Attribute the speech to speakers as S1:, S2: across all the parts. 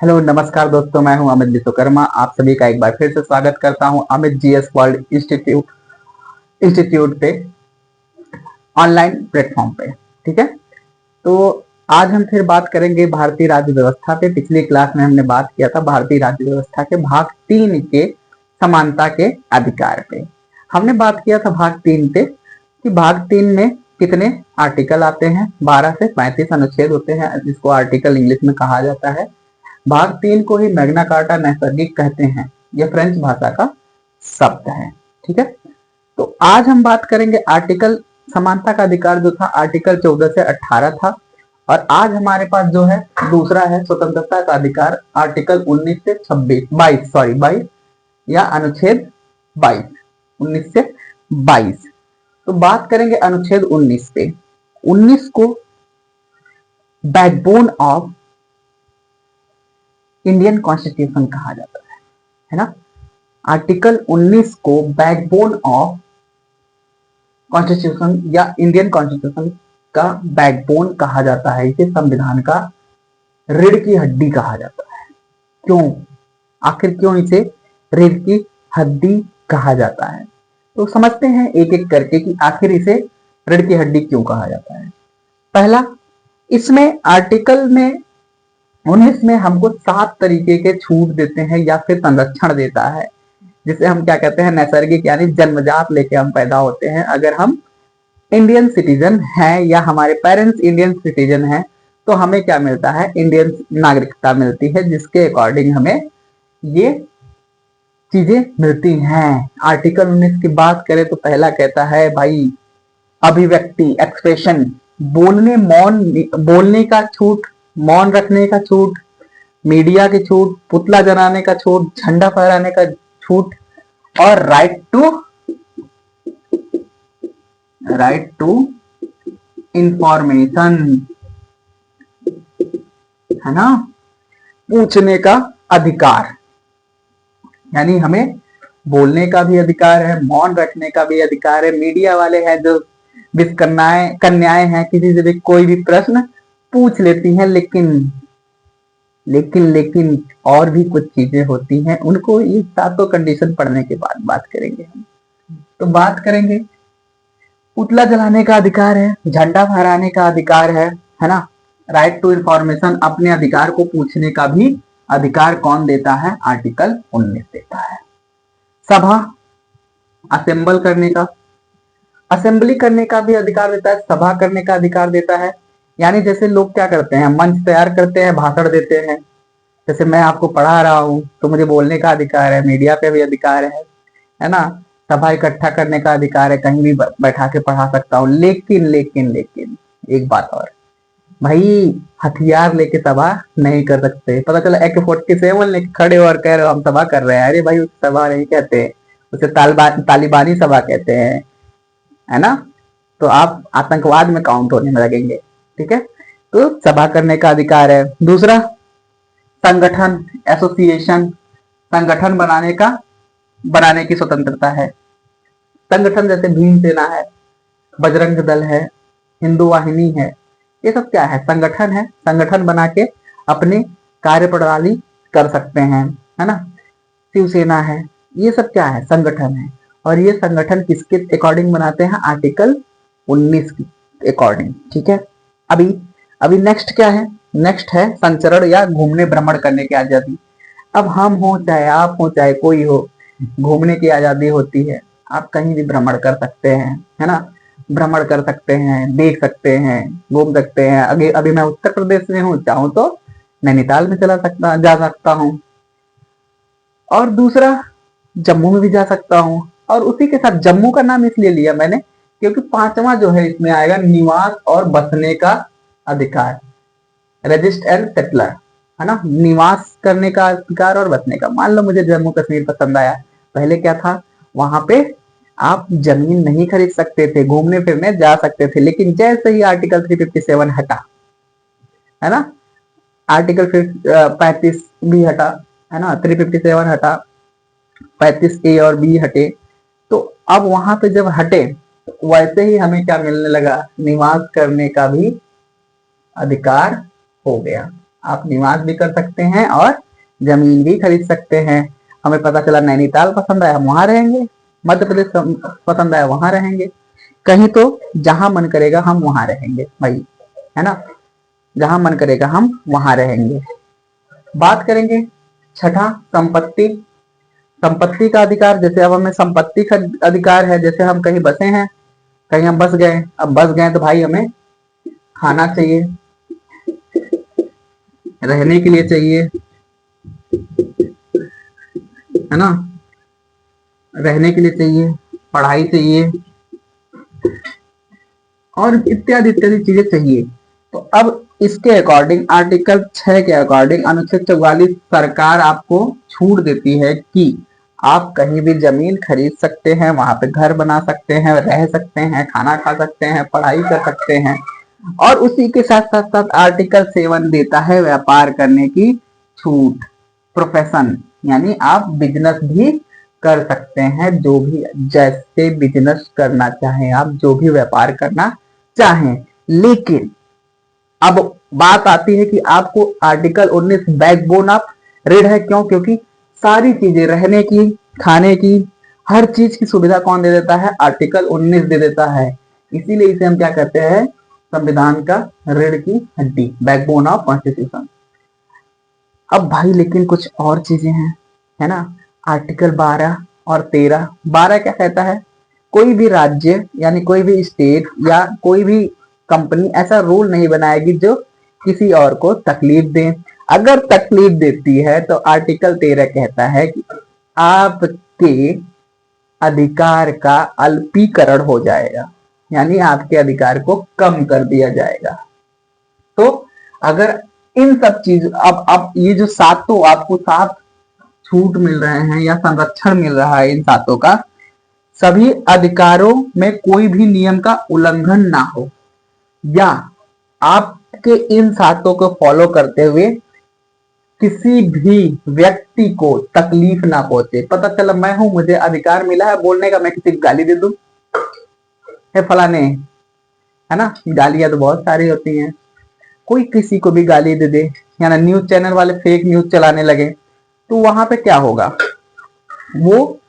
S1: Hello नमस्कार दोस्तों, मैं हूं अमित विश्वकर्मा। आप सभी का एक बार फिर से स्वागत करता हूं अमित जीएस वर्ल्ड इंस्टीट्यूट पे, ऑनलाइन प्लेटफॉर्म पे। ठीक है, तो आज हम फिर बात करेंगे भारतीय राज्य व्यवस्था पे। पिछली क्लास में हमने बात किया था भारतीय राज्य व्यवस्था के भाग 3 के समानता के अधिकार पे। हमने बात किया था भाग 3 पे कि भाग 3 में कितने आर्टिकल आते हैं। 12 से 35 अनुच्छेद होते हैं, जिसको आर्टिकल इंग्लिश में कहा जाता है। भाग 3 को ही मैग्ना कार्टा नैसर्गिक कहते हैं। यह फ्रेंच भाषा का शब्द है। ठीक है, तो आज हम बात करेंगे आर्टिकल समानता का अधिकार जो था आर्टिकल 14 से 18 था। और आज हमारे पास जो है दूसरा है स्वतंत्रता का अधिकार, आर्टिकल 19 से 22 या अनुच्छेद 22, 19 से 22। तो बात करेंगे अनुच्छेद 19 पे। 19 को बैकबोन ऑफ इंडियन कॉन्स्टिट्यूशन कहा जाता है ना। आर्टिकल 19 को बैकबोन ऑफ कॉन्स्टिट्यूशन या इंडियन कॉन्स्टिट्यूशन का बैकबोन कहा जाता है। इसे संविधान का रीढ़ की हड्डी कहा जाता है। क्यों, आखिर क्यों इसे रीढ़ की हड्डी कहा जाता है, तो समझते हैं एक एक करके कि आखिर इसे रीढ़ की हड्डी क्यों कहा जाता है। पहला, इसमें आर्टिकल में 19 में हमको 7 तरीके के छूट देते हैं या फिर संरक्षण देता है, जिसे हम क्या कहते हैं, नैसर्गिक यानी जन्मजात लेके हम पैदा होते हैं। अगर हम इंडियन सिटीजन हैं या हमारे पेरेंट्स इंडियन सिटीजन हैं तो हमें क्या मिलता है, इंडियन नागरिकता मिलती है, जिसके अकॉर्डिंग हमें ये चीजें मिलती हैं। आर्टिकल 19 की बात करें तो पहला कहता है भाई अभिव्यक्ति, एक्सप्रेशन, बोलने का छूट, मौन रखने का छूट, मीडिया की छूट, पुतला जलाने का छूट, झंडा फहराने का छूट, और राइट टू इंफॉर्मेशन, है ना, पूछने का अधिकार। यानी हमें बोलने का भी अधिकार है, मौन रखने का भी अधिकार है। मीडिया वाले हैं जो कन्याएं हैं, किसी से भी कोई भी प्रश्न पूछ लेती हैं, लेकिन और भी कुछ चीजें होती हैं, उनको ये सातों कंडीशन पढ़ने के बाद बात करेंगे हम। तो बात करेंगे पुतला जलाने का अधिकार है, झंडा फहराने का अधिकार है ना। राइट टू इंफॉर्मेशन, अपने अधिकार को पूछने का भी अधिकार कौन देता है, आर्टिकल 19 देता है। सभा, असेंबल करने का, असेंबली करने का भी अधिकार देता है, सभा करने का अधिकार देता है। यानी जैसे लोग क्या करते हैं, मंच तैयार करते हैं, भाषण देते हैं। जैसे मैं आपको पढ़ा रहा हूँ तो मुझे बोलने का अधिकार है, मीडिया पे भी अधिकार है ना। सभा इकट्ठा करने का अधिकार है, कहीं भी बैठा के पढ़ा सकता हूँ। लेकिन एक बात और, भाई हथियार लेके सभा नहीं कर सकते। पता चला AK-47 लेके खड़े और कह रहे हो हम सभा कर रहे हैं, अरे भाई सभा नहीं कहते, उसे तालिबानी सभा कहते हैं, है ना। तो आप आतंकवाद में काउंट होने में लगेंगे। ठीक है, तो सभा करने का अधिकार है। दूसरा, संगठन, एसोसिएशन, संगठन बनाने की स्वतंत्रता है। संगठन जैसे भीम सेना है, बजरंग दल है, हिंदू वाहिनी है, ये सब क्या है, संगठन है। संगठन बना के अपनी कार्य प्रणाली कर सकते हैं, है ना। शिवसेना है, ये सब क्या है, संगठन है। और ये संगठन किसके अकॉर्डिंग बनाते हैं, आर्टिकल 19 के अकॉर्डिंग। ठीक है, अभी नेक्स्ट क्या है, नेक्स्ट है संचरण या घूमने भ्रमण करने की आजादी। अब हम हो चाहे आप हो चाहे कोई हो, घूमने की आजादी होती है। आप कहीं भी भ्रमण कर सकते हैं, है ना, भ्रमण कर सकते हैं, देख सकते हैं, घूम सकते हैं। अभी मैं उत्तर प्रदेश में हूँ, चाहूँ तो नैनीताल में जा सकता हूँ, और दूसरा जम्मू में भी जा सकता हूँ। और उसी के साथ जम्मू का नाम इसलिए लिया मैंने क्योंकि 5वां जो है इसमें आएगा निवास और बसने का अधिकार, रजिस्ट एंड सेटलर, है ना, निवास करने का अधिकार और बसने का। मान लो मुझे जम्मू कश्मीर पसंद आया, पहले क्या था, वहां पे आप जमीन नहीं खरीद सकते थे, घूमने फिरने जा सकते थे, लेकिन जैसे ही आर्टिकल 357 हटा, है ना, आर्टिकल 35 भी हटा, है ना, 357 हटा, 35A और B हटे, तो अब वहां पे जब हटे तो वैसे ही हमें क्या मिलने लगा, निवास करने का भी अधिकार हो गया। आप निवास भी कर सकते हैं और जमीन भी खरीद सकते हैं। हमें पता चला नैनीताल पसंद आया, हम वहां रहेंगे। मध्य प्रदेश पसंद आया, वहां रहेंगे। कहीं तो जहां मन करेगा हम वहां रहेंगे भाई, है ना। जहां मन करेगा हम वहां रहेंगे। बात करेंगे छठा, संपत्ति। संपत्ति का अधिकार, जैसे अब हमें संपत्ति का अधिकार है। जैसे हम कहीं बसे हैं, कहीं हम बस गए, अब बस गए तो भाई हमें खाना चाहिए, रहने के लिए चाहिए, है ना, रहने के लिए चाहिए, पढ़ाई चाहिए और इत्यादि इत्यादि चीजें चाहिए। तो अब इसके अकॉर्डिंग आर्टिकल 6 के अकॉर्डिंग अनुच्छेद 44 सरकार आपको छूट देती है कि आप कहीं भी जमीन खरीद सकते हैं, वहां पे घर बना सकते हैं, रह सकते हैं, खाना खा सकते हैं, पढ़ाई कर सकते हैं। और उसी के साथ साथ साथ आर्टिकल 7 देता है व्यापार करने की छूट, प्रोफेशन, यानी आप बिजनेस भी कर सकते हैं, जो भी जैसे बिजनेस करना चाहें आप, जो भी व्यापार करना चाहें। लेकिन अब बात आती है कि आपको आर्टिकल 19 बैकबोन ऑफ रीढ़ है। क्यों? क्योंकि सारी चीजें, रहने की, खाने की, हर चीज की सुविधा कौन दे देता है? आर्टिकल 19 दे देता है। इसीलिए इसे हम क्या कहते हैं? संविधान का रीढ़ की हड्डी, बैकबोन ऑफ कॉन्स्टिट्यूशन। अब भाई लेकिन कुछ और चीजें हैं, है ना। आर्टिकल 12 और 13। 12 क्या कहता है? कोई भी राज्य यानी कोई भी स्टेट या कोई भी कंपनी ऐसा रूल नहीं बनाएगी जो किसी और को तकलीफ दे। अगर तकलीफ देती है तो आर्टिकल 13 कहता है कि आपके अधिकार का अल्पीकरण हो जाएगा, यानी आपके अधिकार को कम कर दिया जाएगा। तो अगर इन सब चीज, अब ये जो सातों आपको 7 छूट मिल रहे हैं या संरक्षण मिल रहा है इन सातों का, सभी अधिकारों में कोई भी नियम का उल्लंघन ना हो, या आपके इन सातों को फॉलो करते हुए किसी भी व्यक्ति को तकलीफ ना पहुंचे। पता चला मैं हूं, मुझे अधिकार मिला है बोलने का, मैं किसी को गाली दे दूं, है फलाने, है ना। गालियां तो बहुत सारी होती हैं, कोई किसी को भी गाली दे दे, या ना न्यूज चैनल वाले फेक न्यूज चलाने लगे, तो वहां पे क्या होगा? वो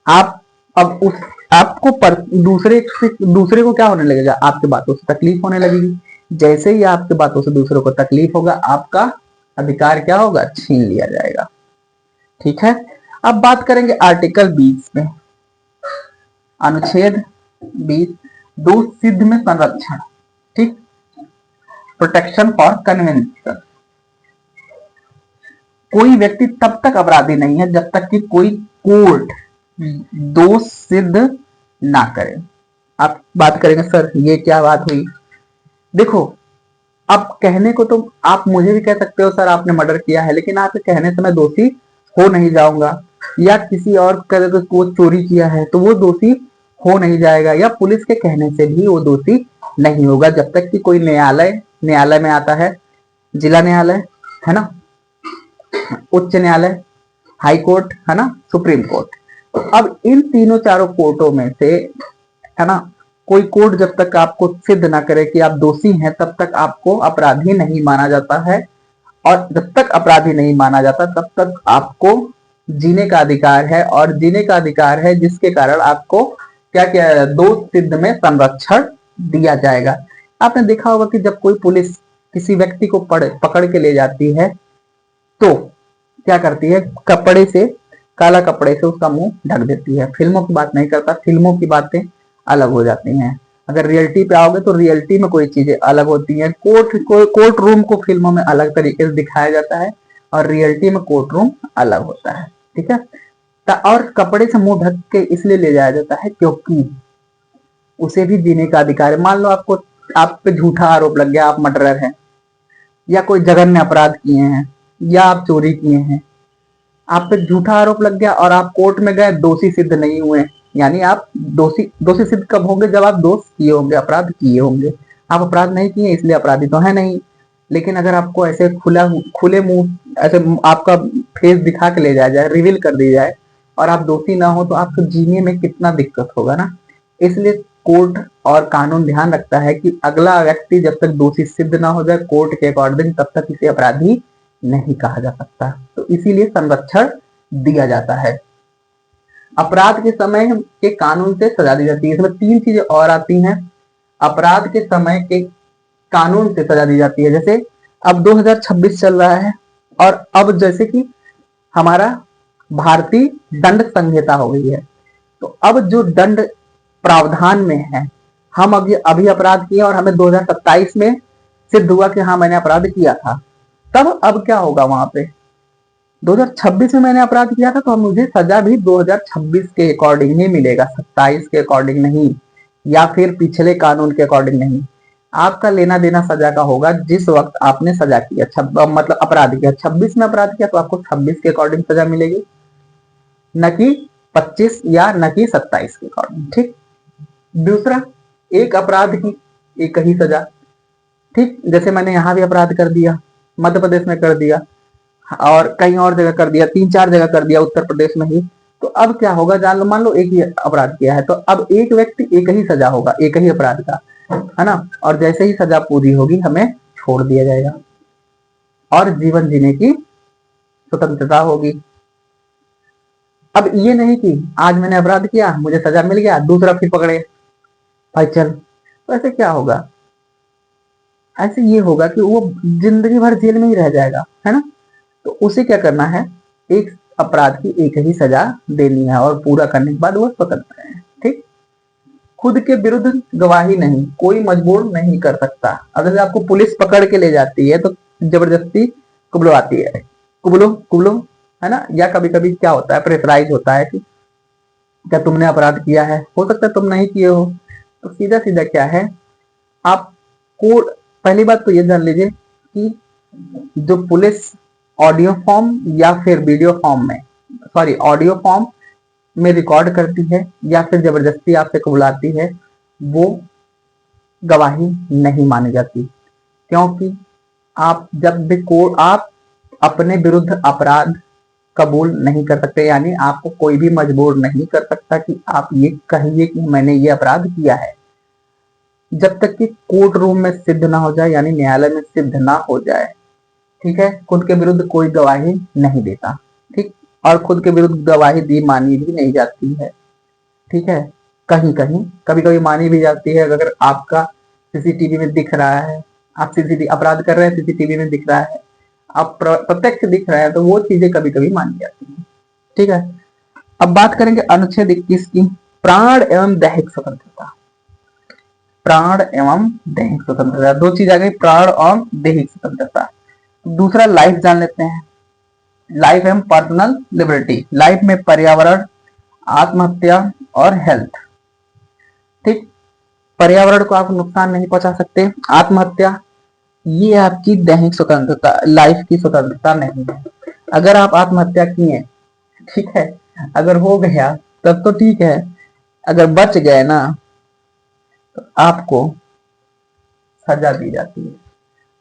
S1: आप अब उस आपको दूसरे को क्या होने लगेगा? आपके बातों से तकलीफ होने लगेगी। जैसे ही आपके बातों से दूसरों को तकलीफ होगा, आपका अधिकार क्या होगा? छीन लिया जाएगा। ठीक है। अब बात करेंगे आर्टिकल 20 में, अनुच्छेद 20, दोष सिद्ध में संरक्षण। ठीक, प्रोटेक्शन फॉर कन्वेंशन। कोई व्यक्ति तब तक अपराधी नहीं है जब तक कि कोई कोर्ट दोष सिद्ध ना करे। आप बात करेंगे सर ये क्या बात हुई? देखो, अब कहने को तो आप मुझे भी कह सकते हो सर आपने मर्डर किया है, लेकिन आप कहने से मैं दोषी हो नहीं जाऊंगा, या किसी और कहे तो वो चोरी किया है तो वो दोषी हो नहीं जाएगा, या पुलिस के कहने से भी वो दोषी नहीं होगा, जब तक कि कोई न्यायालय में आता है, जिला न्यायालय, है ना, उच्च न्यायालय, हाई कोर्ट, है ना, सुप्रीम कोर्ट। अब इन तीनों चारों कोर्टों में से, है ना, कोई कोर्ट जब तक आपको सिद्ध ना करे कि आप दोषी हैं, तब तक आपको अपराधी नहीं माना जाता है। और जब तक अपराधी नहीं माना जाता तब तक आपको जीने का अधिकार है, और जीने का अधिकार है जिसके कारण आपको क्या क्या दोष सिद्ध में संरक्षण दिया जाएगा। आपने देखा होगा कि जब कोई पुलिस किसी व्यक्ति को पकड़ के ले जाती है तो क्या करती है? कपड़े से, काला कपड़े से उसका मुंह ढक देती है। फिल्मों की बात नहीं करता, फिल्मों की बातें अलग हो जाती हैं। अगर रियलिटी पे आओगे तो रियलिटी में कोई चीजें अलग होती हैं। कोर्ट रूम को फिल्मों में अलग तरीके से दिखाया जाता है और रियलिटी में कोर्ट रूम अलग होता है। ठीक है। और कपड़े से मुंह ढक के इसलिए ले जाया जाता है क्योंकि उसे भी जीने का अधिकार है। मान लो आप पे झूठा आरोप लग गया, आप मर्डरर हैं, या कोई जघन्य अपराध किए हैं, या आप चोरी किए हैं, आप पे झूठा आरोप लग गया और आप कोर्ट में गए, दोषी सिद्ध नहीं हुए, यानी आप दोषी सिद्ध कब होंगे? जब आप दोष किए होंगे, अपराध किए होंगे। आप अपराध नहीं किए इसलिए अपराधी तो है नहीं। लेकिन अगर आपको ऐसे खुले मुंह ऐसे आपका फेस दिखा के ले जाया जाए, रिवील कर दी जाए और आप दोषी ना हो, तो आपको जीने में कितना दिक्कत होगा ना। इसलिए कोर्ट और कानून ध्यान रखता है कि अगला व्यक्ति जब तक दोषी सिद्ध ना हो जाए कोर्ट के अकॉर्डिंग, तब तक इसे अपराधी नहीं कहा जा सकता। तो इसीलिए संरक्षण दिया जाता है। अपराध के समय के कानून से सजा दी जाती है। इसमें 3 चीजें और आती हैं। अपराध के समय के कानून से सजा दी जाती है। जैसे अब 2026 चल रहा है और अब जैसे कि हमारा भारतीय दंड संहिता हो गई है, तो अब जो दंड प्रावधान में है, हम अभी अपराध किए और हमें 2027 में सिद्ध हुआ कि हाँ मैंने अपराध किया था, तब अब क्या होगा, वहां पे 2026 में मैंने अपराध किया था तो मुझे सजा भी 2026 के अकॉर्डिंग ही मिलेगा, 27 के अकॉर्डिंग नहीं, या फिर पिछले कानून के अकॉर्डिंग नहीं। आपका लेना देना सजा का होगा जिस वक्त आपने सजा किया, मतलब अपराध किया। 26 में अपराध किया तो आपको 26 के अकॉर्डिंग सजा मिलेगी, न कि 25 या न कि 27 के अकॉर्डिंग। ठीक। दूसरा, एक अपराध की एक ही सजा। ठीक, जैसे मैंने यहाँ भी अपराध कर दिया, मध्य प्रदेश में कर दिया और कहीं और जगह कर दिया, 3-4 जगह कर दिया उत्तर प्रदेश में ही, तो अब क्या होगा, जान लो, मान लो एक ही अपराध किया है तो अब एक व्यक्ति एक ही सजा होगा, एक ही अपराध का, है ना। और जैसे ही सजा पूरी होगी हमें छोड़ दिया जाएगा और जीवन जीने की स्वतंत्रता होगी। अब ये नहीं कि आज मैंने अपराध किया, मुझे सजा मिल गया, दूसरा फिर पकड़े भाई चल, तो ऐसे क्या होगा, ऐसे ये होगा कि वो जिंदगी भर जेल में ही रह जाएगा, है ना। तो उसे क्या करना है, एक अपराध की एक ही सजा देनी है और पूरा करने के बाद वो स्वतंत्र है। ठीक। खुद के विरुद्ध गवाही नहीं, कोई मजबूर नहीं कर सकता। अगर आपको पुलिस पकड़ के ले जाती है तो जबरदस्ती कुबलवाती है, कुबलो कुबलो, है ना। या कभी कभी क्या होता है, प्रेशराइज होता है कि क्या तुमने अपराध किया है, हो सकता है तुम नहीं किए हो, तो सीधा सीधा क्या है, आपको पहली बात तो ये जान लीजिए कि जो पुलिस ऑडियो फॉर्म या फिर वीडियो फॉर्म में, सॉरी ऑडियो फॉर्म में रिकॉर्ड करती है या फिर जबरदस्ती आपसे बुलाती है, वो गवाही नहीं मानी जाती। क्योंकि आप जब भी आप अपने विरुद्ध अपराध कबूल नहीं कर सकते, यानी आपको कोई भी मजबूर नहीं कर सकता कि आप ये कहिए कि मैंने ये अपराध किया है, जब तक कि कोर्ट रूम में सिद्ध ना हो जाए, यानी न्यायालय में सिद्ध ना हो जाए। ठीक है। खुद के विरुद्ध कोई गवाही नहीं देता। ठीक। और खुद के विरुद्ध गवाही दी मानी भी नहीं जाती है। ठीक है। कहीं कहीं कभी कभी मानी भी जाती है, अगर आपका सीसीटीवी में दिख रहा है, आप सीसीटीवी अपराध कर रहे हैं, सीसीटीवी में दिख रहा है, आप प्रत्यक्ष दिख रहा है, तो वो चीजें कभी कभी मानी जाती है। ठीक है। अब बात करेंगे अनुच्छेद 21 की, प्राण एवं दैहिक स्वतंत्रता। प्राण एवं दैहिक स्वतंत्रता, 2 चीज आ गई, प्राण और दैहिक स्वतंत्रता। दूसरा लाइफ जान लेते हैं, लाइफ एवं पर्सनल लिबर्टी। लाइफ में पर्यावरण, आत्महत्या और हेल्थ। ठीक। पर्यावरण को आप नुकसान नहीं पहुंचा सकते, आत्महत्या ये आपकी दैहिक स्वतंत्रता, लाइफ की स्वतंत्रता नहीं है। अगर आप आत्महत्या किए, ठीक है, अगर हो गया तब तो ठीक है, अगर बच गए ना तो आपको सजा दी जाती है,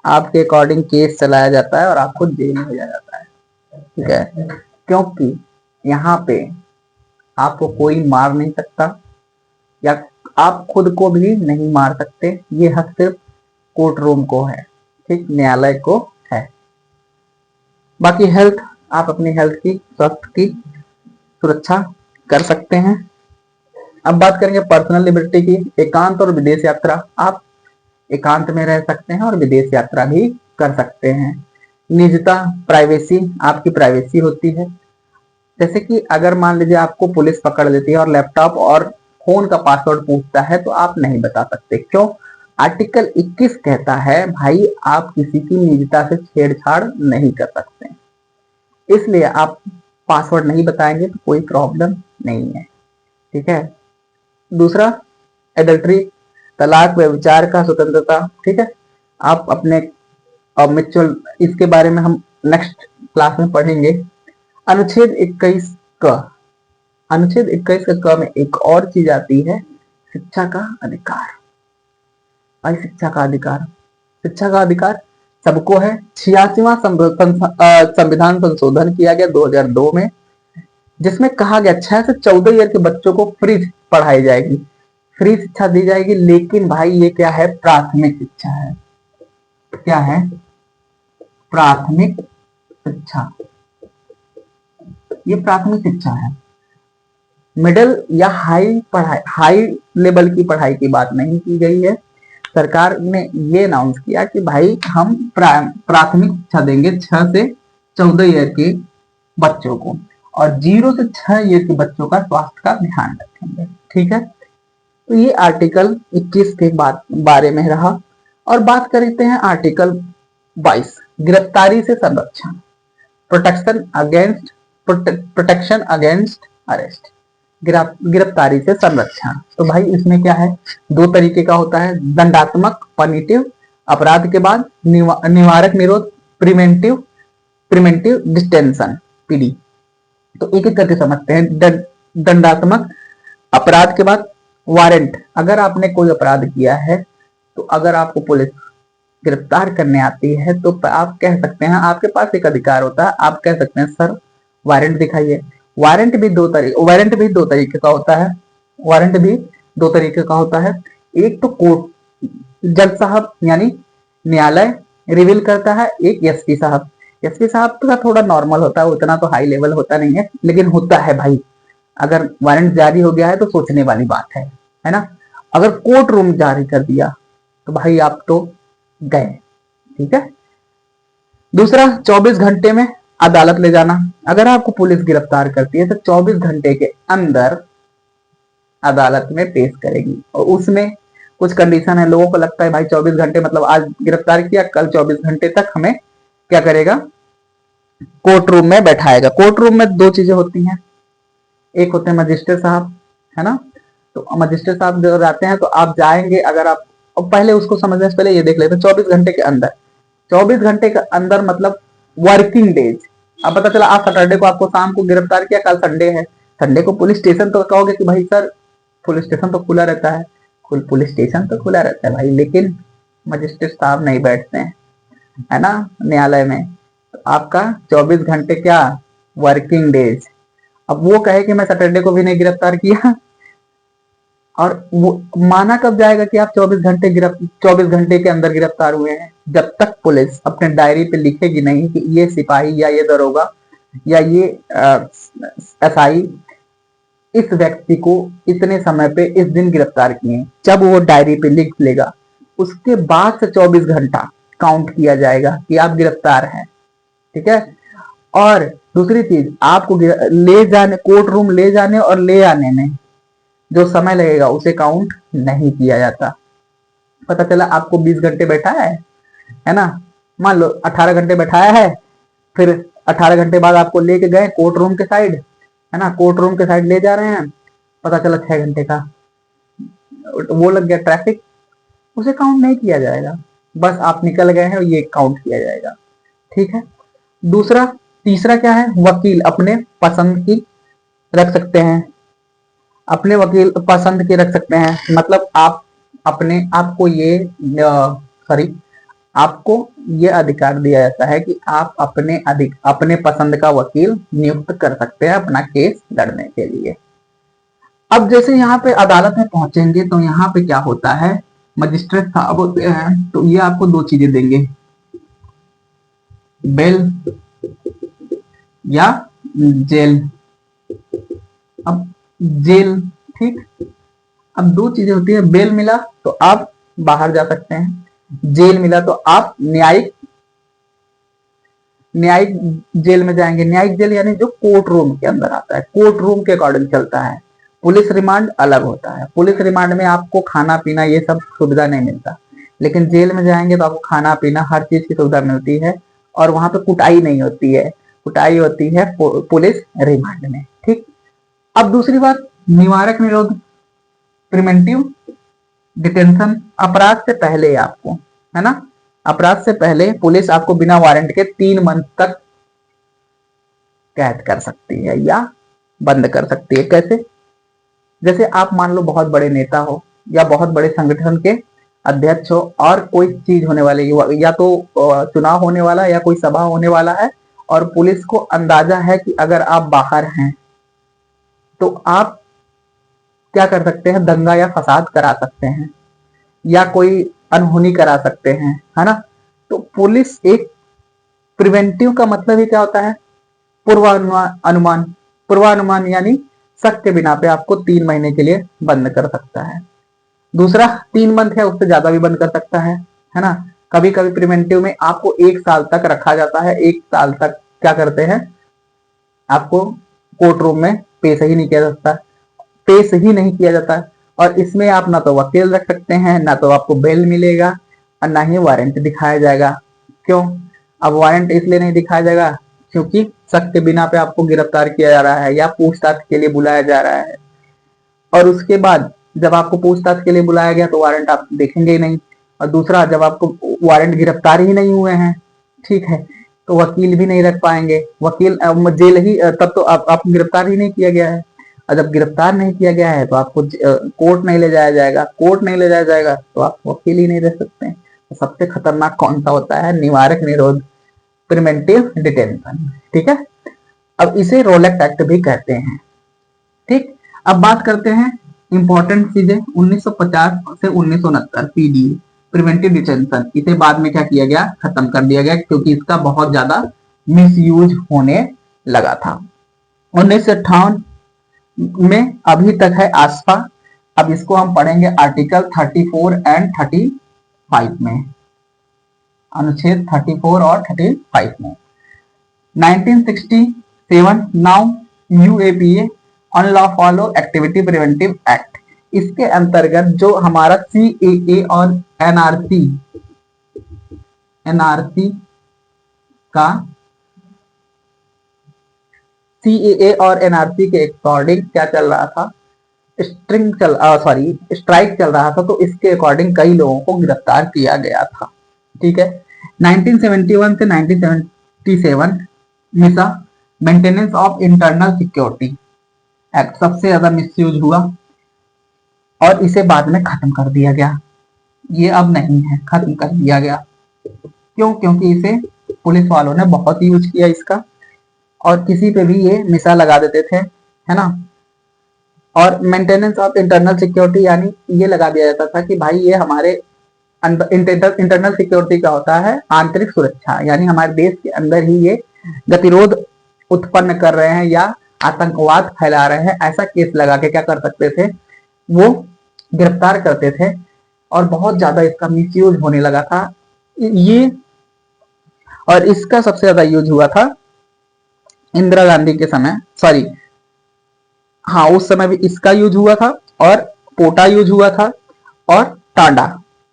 S1: आपके अकॉर्डिंग केस चलाया जाता है और आपको जेल में भेजा जाता है। ठीक है। क्योंकि यहाँ पे आपको कोई मार नहीं सकता या आप खुद को भी नहीं मार सकते, ये हक सिर्फ कोर्ट रूम को है। ठीक, न्यायालय को है। बाकी हेल्थ, आप अपनी हेल्थ की, स्वास्थ्य की सुरक्षा कर सकते हैं। अब बात करेंगे पर्सनल लिबर्टी की, एकांत और विदेश यात्रा। आप एकांत में रह सकते हैं और विदेश यात्रा भी कर सकते हैं। निजता, प्राइवेसी, आपकी प्राइवेसी होती है। जैसे कि अगर मान लीजिए आपको पुलिस पकड़ लेती है और लैपटॉप और फोन का पासवर्ड पूछता है तो आप नहीं बता सकते। क्यों? आर्टिकल 21 कहता है भाई आप किसी की निजता से छेड़छाड़ नहीं कर सकते, इसलिए आप पासवर्ड नहीं बताएंगे तो कोई प्रॉब्लम नहीं है। ठीक है। दूसरा, एडल्ट्री, तलाक, व्यभिचार का स्वतंत्रता। ठीक है। आप अपने म्यूचुअल, इसके बारे में हम नेक्स्ट क्लास में पढ़ेंगे। अनुच्छेद 21 का, अनुच्छेद 21 का क में एक और चीज आती है, शिक्षा का अधिकार। भाई शिक्षा का अधिकार, शिक्षा का अधिकार सबको है। 86वां संविधान संशोधन किया गया 2002 में, जिसमें कहा गया 6 से 14 ईयर के बच्चों को फ्री पढ़ाई जाएगी, फ्री शिक्षा दी जाएगी, लेकिन भाई ये क्या है, प्राथमिक शिक्षा है। क्या है, प्राथमिक शिक्षा, ये प्राथमिक शिक्षा है। मिडिल या हाई पढ़ाई, हाई लेवल की पढ़ाई की बात नहीं की गई है। सरकार ने ये अनाउंस किया कि भाई हम प्राथमिक शिक्षा देंगे 6 से 14 ईयर के बच्चों को, और 0 से 6 ईयर के बच्चों का स्वास्थ्य का ध्यान रखेंगे। ठीक है, तो ये आर्टिकल 21 के बारे में रहा। और बात करते हैं आर्टिकल 22, गिरफ्तारी से संरक्षण, प्रोटेक्शन अगेंस्ट अरेस्ट, गिरफ्तारी से संरक्षण। तो भाई इसमें क्या है, 2 तरीके का होता है, दंडात्मक पनिटिव, अपराध के बाद निवारक निरोध, प्रिवेंटिव डिटेंशन पीडी। तो एक एक करके समझते हैं। दंडात्मक, अपराध के बाद वारंट, अगर आपने कोई अपराध किया है तो अगर आपको पुलिस गिरफ्तार करने आती है तो आप कह सकते हैं, आपके पास एक अधिकार होता है, आप कह सकते हैं सर वारंट दिखाइए। वारंट भी दो तरीके का होता है। वारंट भी 2 तरीके का होता है। एक तो कोर्ट, जज साहब यानी न्यायालय रिवील करता है, एक एसपी साहब। एसपी साहब का थोड़ा नॉर्मल होता है, उतना तो हाई लेवल होता नहीं है, लेकिन होता है भाई। अगर वारंट जारी हो गया है तो सोचने वाली बात है ना। अगर कोर्ट रूम जारी कर दिया तो भाई आप तो गए। ठीक है। दूसरा, 24 घंटे में अदालत ले जाना। अगर आपको पुलिस गिरफ्तार करती है तो 24 घंटे के अंदर अदालत में पेश करेगी, और उसमें कुछ कंडीशन है। लोगों को लगता है भाई 24 घंटे मतलब आज गिरफ्तार किया, कल 24 घंटे तक हमें क्या करेगा, कोर्ट रूम में बैठाएगा। कोर्ट रूम में 2 चीजें होती हैं, एक होते हैं मजिस्ट्रेट साहब, है ना। तो मजिस्ट्रेट साहब जब आते हैं तो आप जाएंगे, अगर आप, और पहले उसको समझने से पहले ये देख लेते हैं 24 घंटे के अंदर। 24 घंटे के अंदर मतलब वर्किंग डेज। अब पता चला आज सैटरडे को आपको शाम को गिरफ्तार किया, कल संडे है, संडे को पुलिस स्टेशन तो कहोगे कि भाई सर पुलिस स्टेशन तो खुला रहता है, पुलिस स्टेशन तो खुला रहता है भाई, लेकिन मजिस्ट्रेट साहब नहीं बैठते हैं, है ना, न्यायालय में। तो आपका 24 घंटे क्या, वर्किंग डेज। अब वो कहे कि मैं सैटरडे को भी नहीं गिरफ्तार किया, और वो माना कब जाएगा कि आप 24 घंटे के अंदर गिरफ्तार हुए हैं, जब तक पुलिस अपने डायरी पे लिखेगी नहीं कि ये सिपाही या ये दरोगा या ये एसआई इस व्यक्ति को इतने समय पे इस दिन गिरफ्तार किए। जब वो डायरी पे लिख लेगा उसके बाद से 24 घंटा काउंट किया जाएगा कि आप गिरफ्तार हैं। ठीक है। और दूसरी चीज, आपको ले जाने, कोर्ट रूम ले जाने और ले आने में जो समय लगेगा उसे काउंट नहीं किया जाता। पता चला आपको 20 घंटे बैठाया है ना, मान लो 18 घंटे बैठाया है, फिर 18 घंटे बाद आपको लेके गए कोर्ट रूम के साइड, है ना, कोर्ट रूम के साइड ले जा रहे हैं, पता चला 6 घंटे का वो लग गया ट्रैफिक, उसे काउंट नहीं किया जाएगा, बस आप निकल गए हैं, ये काउंट किया जाएगा। ठीक है। तीसरा क्या है, वकील अपने पसंद की रख सकते हैं, अपने वकील पसंद के रख सकते हैं। मतलब आप आपको ये अधिकार दिया जाता है कि आप अपने पसंद का वकील नियुक्त कर सकते हैं अपना केस लड़ने के लिए। अब जैसे यहाँ पे अदालत में पहुंचेंगे तो यहाँ पे क्या होता है, मजिस्ट्रेट साहब होते हैं, तो ये आपको 2 चीजें देंगे, बेल या जेल। अब जेल, ठीक, अब 2 चीजें होती है, बेल मिला तो आप बाहर जा सकते हैं, जेल मिला तो आप न्यायिक जेल में जाएंगे। न्यायिक जेल यानी जो कोर्ट रूम के अंदर आता है, कोर्ट रूम के अकॉर्डिंग चलता है। पुलिस रिमांड अलग होता है, पुलिस रिमांड में आपको खाना पीना ये सब सुविधा नहीं मिलता, लेकिन जेल में जाएंगे तो आपको खाना पीना हर चीज की सुविधा मिलती है, और वहां पे कुटाई नहीं होती है, कुटाई होती है पुलिस रिमांड में। ठीक। अब दूसरी बात, निवारक निरोध, प्रिवेंटिव डिटेंशन। अपराध से पहले आपको, है ना, अपराध से पहले पुलिस आपको बिना वारंट के 3 मंथ तक कैद कर सकती है या बंद कर सकती है। कैसे, जैसे आप मान लो बहुत बड़े नेता हो या बहुत बड़े संगठन के अध्यक्ष हो, और कोई चीज होने वाली, या तो चुनाव होने वाला है या कोई सभा होने वाला है, और पुलिस को अंदाजा है कि अगर आप बाहर हैं तो आप क्या कर सकते हैं, दंगा या फसाद करा सकते हैं या कोई अनहोनी करा सकते हैं, है ना। तो पुलिस एक प्रिवेंटिव का मतलब ही क्या होता है, पूर्वानुमान। पूर्वानुमान यानी शक के बिना पे आपको 3 महीने के लिए बंद कर सकता है। दूसरा 3 मंथ है, उससे ज्यादा भी बंद कर सकता है ना। कभी कभी प्रिवेंटिव में आपको 1 साल तक रखा जाता है। 1 साल तक क्या करते हैं, आपको कोर्ट रूम में पेश ही नहीं किया जाता, पेश ही नहीं किया जाता है। और इसमें आप ना तो वकील रख सकते हैं, ना तो आपको बेल मिलेगा, और ना ही वारंट दिखाया जाएगा। क्यों? अब वारंट इसलिए नहीं दिखाया जाएगा क्योंकि शक के बिना पे आपको गिरफ्तार किया जा रहा है या पूछताछ के लिए बुलाया जा रहा है। और उसके बाद जब आपको पूछताछ के लिए बुलाया गया तो वारंट आप देखेंगे ही नहीं। और दूसरा, जब आपको वारंट गिरफ्तार ही नहीं हुए हैं, ठीक है, तो वकील भी नहीं रख पाएंगे। वकील जेल ही, तब तो आप गिरफ्तार ही नहीं किया गया है। और जब गिरफ्तार नहीं किया गया है तो आपको कोर्ट नहीं ले जाया जाएगा। कोर्ट नहीं ले जाया जाएगा तो आप वकील ही नहीं रह सकते हैं। तो सबसे खतरनाक कौन सा होता है, निवारक निरोध, प्रिवेंटिव डिटेंशन। ठीक है, अब इसे रोलेक्ट एक्ट भी कहते हैं। ठीक, अब बात करते हैं इंपॉर्टेंट चीजें। 1950 से 1969 पीडी, प्रिवेंटिव डिटेंशन, इसे बाद में क्या किया गया, खत्म कर दिया गया क्योंकि इसका बहुत ज्यादा मिसयूज होने लगा था। 1958 में अभी तक है आस्पा। अब इसको हम पढ़ेंगे आर्टिकल 34 एंड 35 में, अनुच्छेद 34 और 35 में। 1967 now UAPA, unlawful activity preventive act, इसके अंतर्गत जो हमारा सीएए और एनआरसी का सीएए और एनआरसी के अकॉर्डिंग क्या चल रहा था, स्ट्राइक चल रहा था। तो इसके अकॉर्डिंग कई लोगों को गिरफ्तार किया गया था। ठीक है, 1971 से 1977 मिसा, maintenance of internal security act, सबसे ज्यादा मिसयूज हुआ और इसे बाद में खत्म कर दिया गया। ये अब नहीं है, खत्म कर दिया गया। क्यों? क्योंकि इसे पुलिस वालों ने बहुत यूज किया इसका, और किसी पे भी ये मिसा लगा देते थे, है ना। और मेंटेनेंस ऑफ इंटरनल सिक्योरिटी यानी ये लगा दिया जाता था कि भाई ये हमारे इंटरनल सिक्योरिटी का होता है आंतरिक सुरक्षा, यानी हमारे देश के अंदर ही ये गतिरोध उत्पन्न कर रहे हैं या आतंकवाद फैला रहे हैं, ऐसा केस लगा के क्या कर सकते थे, वो गिरफ्तार करते थे। और बहुत ज्यादा इसका मिसयूज होने लगा था ये। और इसका सबसे ज्यादा यूज हुआ था इंदिरा गांधी के समय, सॉरी हाँ, उस समय भी इसका यूज हुआ था, और पोटा यूज हुआ था, और टांडा,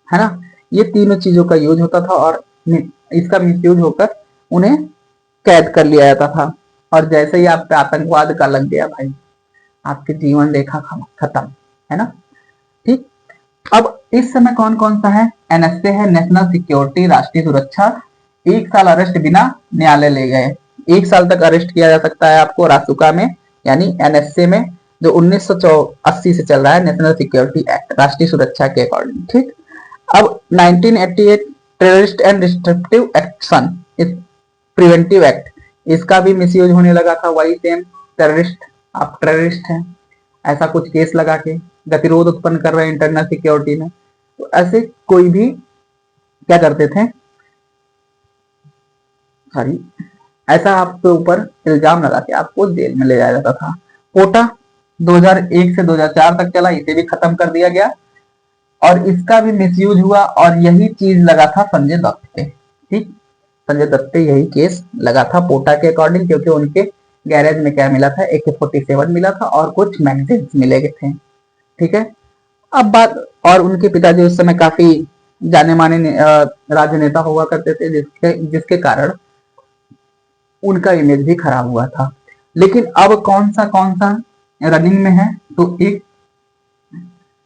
S1: है ना। ये तीनों चीजों का यूज होता था और इसका मिसयूज होकर उन्हें कैद कर लिया जाता था। और जैसे ही आप पे आतंकवाद का लग गया भाई, आपकी जीवन रेखा खत्म, है ना। ठीक, अब इस समय कौन कौन सा है, एनएसए है, नेशनल सिक्योरिटी, राष्ट्रीय सुरक्षा। 1 साल अरेस्ट बिना न्यायालय ले गए, 1 साल तक अरेस्ट किया जा सकता है आपको रासुका में, यानी एनएसए में, जो 1980 से चल रहा है, नेशनल सिक्योरिटी एक्ट, राष्ट्रीय सुरक्षा के अकॉर्डिंग। ठीक, अब 1988 terrorist and disruptive action preventive act, इसका भी मिसयूज होने लगा था। वही सेम, टेररिस्ट, आप टेररिस्ट हैं ऐसा कुछ केस लगा के गतिरोध उत्पन्न कर रहे हैं इंटरनल सिक्योरिटी में, तो ऐसे कोई भी क्या करते थे, सॉरी, ऐसा आपके ऊपर इल्जाम लगा के आपको जेल में ले जाया जाता था। कोटा 2001 से 2004 तक चला, इसे भी खत्म कर दिया गया और इसका भी मिसयूज हुआ। और यही चीज लगा था संजय दत्त पे। ठीक, संजय दत्त पे यही केस लगा था पोटा के अकॉर्डिंग, क्योंकि उनके गैरेज में क्या मिला था, AK-47 मिला था और कुछ मैगजीन्स मिले थे। ठीक है, अब बात, और उनके पिताजी उस समय काफी जाने माने राजनेता हुआ करते थे, जिसके कारण उनका इमेज भी खराब हुआ था। लेकिन अब कौन सा रनिंग में है, तो एक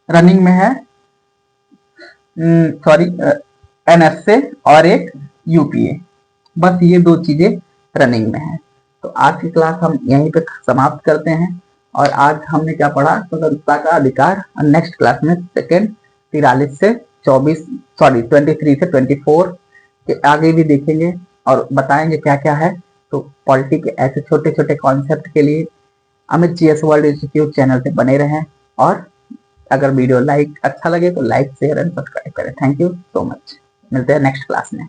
S1: रनिंग में है, सॉरी, एनएसए और एक यूपीए, बस ये 2 चीजें रनिंग में है। तो आज की क्लास हम यहीं पे समाप्त करते हैं। और आज हमने क्या पढ़ा, स्वतंत्रता का अधिकार। नेक्स्ट क्लास में सेकेंड 43 से 24, सॉरी 23 से 24 के आगे भी देखेंगे और बताएंगे क्या क्या है। तो पॉलिटी के ऐसे छोटे छोटे कॉन्सेप्ट के लिए Amit GS world institute channel से बने रहें और अगर वीडियो अच्छा लगे तो लाइक शेयर एंड सब्सक्राइब करें। Thank you so much. मिलते हैं नेक्स्ट क्लास में।